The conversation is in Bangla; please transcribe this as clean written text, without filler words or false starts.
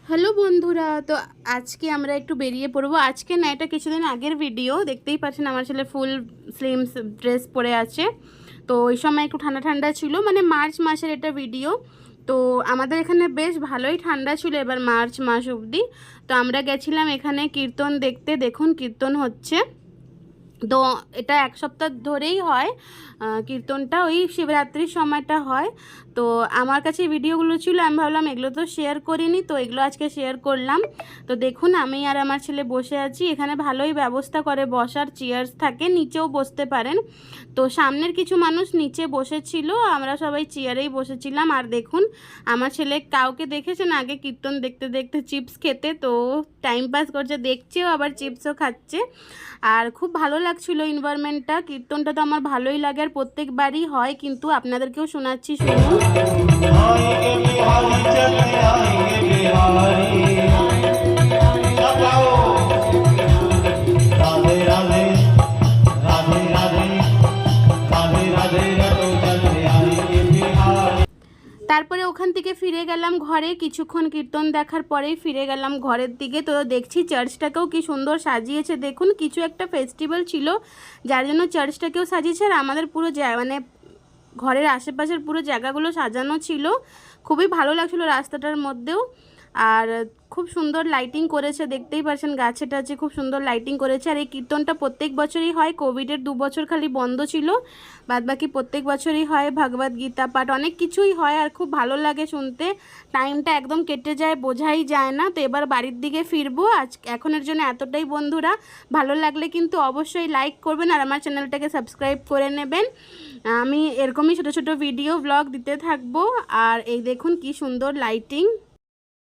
হ্যালো বন্ধুরা, তো আজকে আমরা একটু বেরিয়ে পড়বো। আজকে না, এটা কিছুদিন আগের ভিডিও। দেখতেই পাচ্ছেন আমার ছেলে ফুল স্লিমস ড্রেস পরে আছে। তো ওই সময় একটু ঠান্ডা ঠান্ডা ছিল, মানে মার্চ মাসের এটা ভিডিও। তো আমাদের এখানে বেশ ভালোই ঠান্ডা ছিল এবার মার্চ মাস অবধি। তো আমরা গেছিলাম এখানে কীর্তন দেখতে। দেখুন কীর্তন হচ্ছে। তো এটা এক সপ্তাহ ধরেই হয় কীর্তনটা, ওই শিবরাত্রির সময়টা হয়। তো আমার কাছে ভিডিওগুলো ছিল, আমি ভাবলাম এগুলো তো শেয়ার করিনি, তো এগুলো আজকে শেয়ার করলাম। তো দেখুন আমি আর আমার ছেলে বসে আছি এখানে। ভালোই ব্যবস্থা করে বসার, চেয়ার্স থাকে, নিচেও বসতে পারেন। তো সামনের কিছু মানুষ নিচে বসেছিল, আমরা সবাই চেয়ারেই বসেছিলাম। আর দেখুন আমার ছেলে, কাউকে দেখেছেন আগে কীর্তন দেখতে দেখতে চিপস খেতে? তো টাইম পাস করছে, দেখছেও আবার চিপসও খাচ্ছে। আর খুব ভালো লাগছিল এনভায়রনমেন্টটা। কীর্তনটা তো আমার ভালোই লাগে, আর প্রত্যেকবারই হয়, কিন্তু আপনাদেরকেও শোনাচ্ছি, শুনুন। তারপরে ওখান থেকে ফিরে গেলাম ঘরে। কিছুক্ষণ কীর্তন দেখার পরেই ফিরে গেলাম ঘরের দিকে। তো দেখছি চার্চটাকেও কি সুন্দর সাজিয়েছে। দেখুন কিছু একটা ফেস্টিভ্যাল ছিল যার জন্য চার্চটাকেও সাজিয়েছে। আর আমাদের পুরো মানে ঘরের আশেপাশের পুরো জায়গাগুলো সাজানো ছিল। খুবই ভালো লাগছিলো রাস্তাটার মধ্যেও। আর খুব সুন্দর লাইটিং করেছে, দেখতেই পাচ্ছেন গাছে টাছে খুব সুন্দর লাইটিং করেছে। আর এই কীর্তনটা প্রত্যেক বছরই হয়, কোভিডের 2 বছর খালি বন্ধ ছিল, বাদবাকি প্রত্যেক বছরই হয়। ভগবদ গীতা পাঠ, অনেক কিছুই হয়, আর খুব ভালো লাগে শুনতে। টাইমটা একদম কেটে যায়, বোঝাই যায় না। তো এবার বাড়ির দিকে ফিরবো। এখনের জন্য এতটাই বন্ধুরা। ভালো লাগলে কিন্তু অবশ্যই লাইক করবেন, আর আমার চ্যানেলটাকে সাবস্ক্রাইব করে নেবেন। আমি এরকমই ছোটো ছোটো ভিডিও ব্লগ দিতে থাকবো। আর এই দেখুন কি সুন্দর লাইটিং।